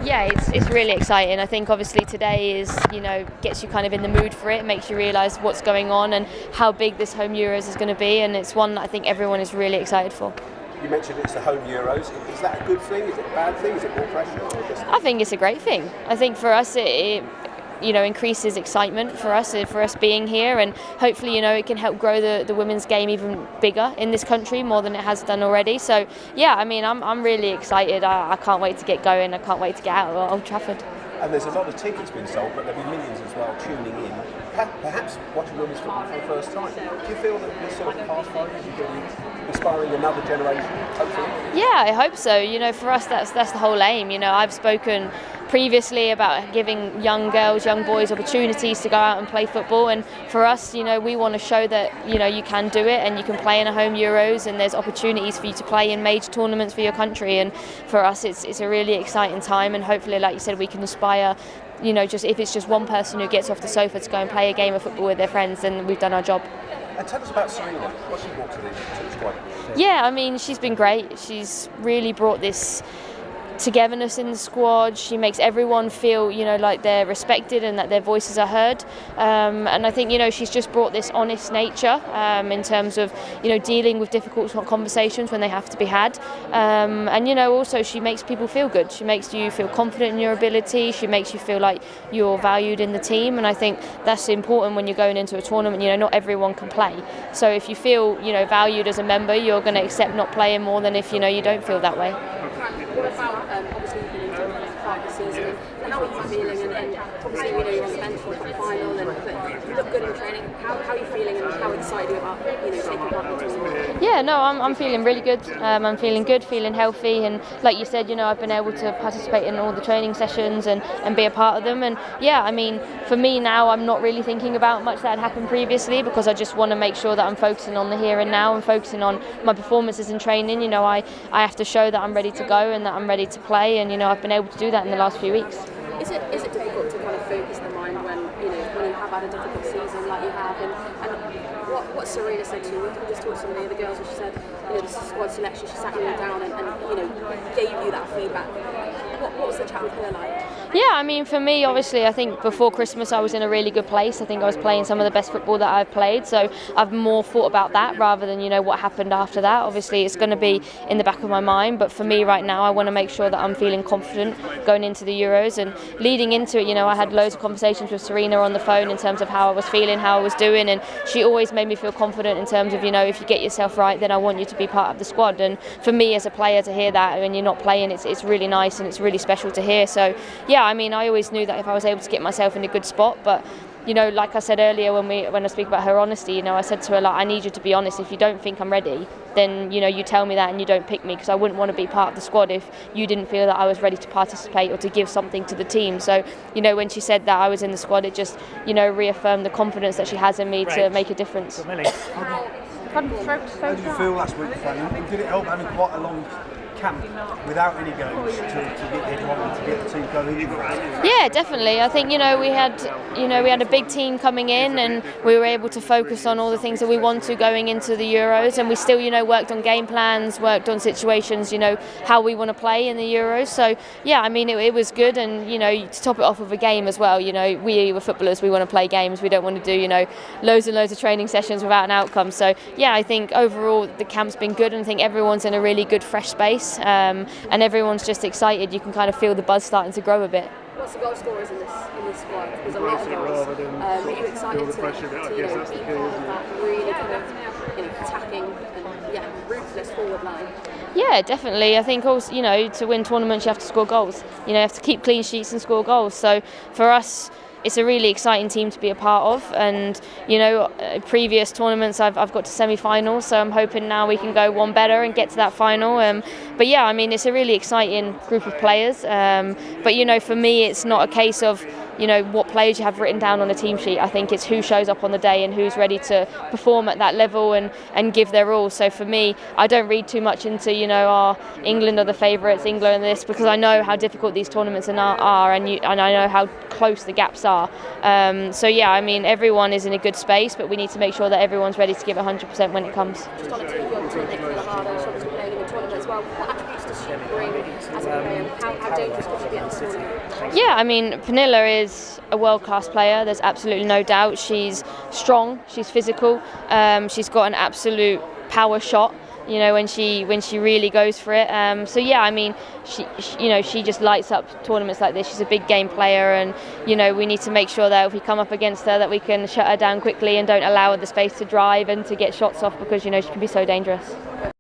Yeah, it's really exciting. I think obviously today is, gets you kind of in the mood for it, makes you realise what's going on and how big this home Euros is going to be, and it's one that I think everyone is really excited for. You mentioned it's the home Euros. Is that a good thing? Is it a bad thing? Is it more pressure? I think it's a great thing. I think for us it increases excitement for us being here, and hopefully it can help grow the women's game even bigger in this country, more than it has done already. So yeah, I mean I'm really excited. I can't wait to get going. I can't wait to get out of Old Trafford. And there's a lot of tickets being sold, but there'll be millions as well tuning in, perhaps watching women's football for the first time. Do you feel that this sort of past 5 years is going to be inspiring another generation, hopefully? Yeah, I hope so. For us that's the whole aim. I've spoken previously about giving young girls, young boys opportunities to go out and play football, and for us, we want to show that you can do it and you can play in a home Euros, and there's opportunities for you to play in major tournaments for your country, and for us it's a really exciting time, and hopefully, like you said, we can inspire just if it's just one person who gets off the sofa to go and play a game of football with their friends, then we've done our job. And tell us about Serena, what she brought to the squad. Yeah, I mean, she's been great. She's really brought this togetherness in the squad. She makes everyone feel like they're respected and that their voices are heard, and I think she's just brought this honest nature in terms of dealing with difficult conversations when they have to be had, and also she makes people feel good. She makes you feel confident in your ability. She makes you feel like you're valued in the team, and I think that's important when you're going into a tournament. Not everyone can play, so if you feel valued as a member, you're going to accept not playing more than if you don't feel that way. What about obviously you've been into part of the season, and how are you feeling? And obviously you're on the bench for the final, but you look good in training. How are you feeling, and how excited are you about taking part in the tournament? Yeah, no, I'm feeling really good. I'm feeling good, feeling healthy, and like you said, I've been able to participate in all the training sessions and be a part of them. And yeah, I mean, for me now, I'm not really thinking about much that had happened previously, because I just want to make sure that I'm focusing on the here and now and focusing on my performances in training. I have to show that I'm ready to go and that I'm ready to play, and I've been able to do that in the last few weeks. Is it difficult to kind of focus the mind when you have had a difficult season like you have, and what Serena said to you? We just talked to some of the other girls, and she said the squad selection, she sat you down and gave you that feedback. What was the chat with her like? Yeah, I mean, for me, obviously, I think before Christmas I was in a really good place. I think I was playing some of the best football that I've played, so I've more thought about that rather than what happened after that. Obviously it's going to be in the back of my mind, but for me right now I want to make sure that I'm feeling confident going into the Euros, and leading into it, I had loads of conversations with Serena on the phone in terms of how I was feeling, how I was doing, and she always made me feel confident in terms of if you get yourself right, then I want you to be part of the squad. And for me as a player to hear that when you're not playing, it's really nice and it's really special to hear. So yeah, I mean, I always knew that if I was able to get myself in a good spot, but like I said earlier when I speak about her honesty, I said to her, like, I need you to be honest. If you don't think I'm ready, then you tell me that and you don't pick me, because I wouldn't want to be part of the squad if you didn't feel that I was ready to participate or to give something to the team. So when she said that I was in the squad, it just reaffirmed the confidence that she has in me to make a difference. How did you feel last week, Fran? Did it help having quite a long camp without any games to get the team going? Yeah, definitely. I think we had a big team coming in, and we were able to focus on all the things that we want to going into the Euros, and we still worked on game plans, worked on situations, how we want to play in the Euros. So yeah, I mean it was good, and to top it off with a game as well. We were footballers, we want to play games. We don't want to do loads and loads of training sessions without an outcome. So yeah, I think overall the camp's been good, and I think everyone's in a really good fresh space, and everyone's just excited. You can kind of feel the buzz starting to grow a bit. What's the goal scorers in this squad? There's a lot of goals. Are you excited to be part of that really kind of attacking and ruthless forward line? Yeah, definitely. I think also to win tournaments you have to score goals. You have to keep clean sheets and score goals. So for us, it's a really exciting team to be a part of, and previous tournaments I've got to semi-finals, so I'm hoping now we can go one better and get to that final. But yeah, I mean it's a really exciting group of players, but for me it's not a case of what players you have written down on a team sheet. I think it's who shows up on the day and who's ready to perform at that level and give their all. So for me, I don't read too much into England are the favourites, England are this, because I know how difficult these tournaments are, and I know how close the gaps are. So yeah, I mean everyone is in a good space, but we need to make sure that everyone's ready to give 100% when it comes. Just on a team, you're Nicola Harder, she's obviously playing in the tournament as well. What attributes does bring as a player? How dangerous could she be at this tournament? Yeah, I mean, Pernilla is a world-class player. There's absolutely no doubt. She's strong. She's physical. She's got an absolute power shot. You know, when she really goes for it. So yeah, I mean, she just lights up tournaments like this. She's a big game player, and you know, we need to make sure that if we come up against her, that we can shut her down quickly and don't allow her the space to drive and to get shots off, because you know she can be so dangerous.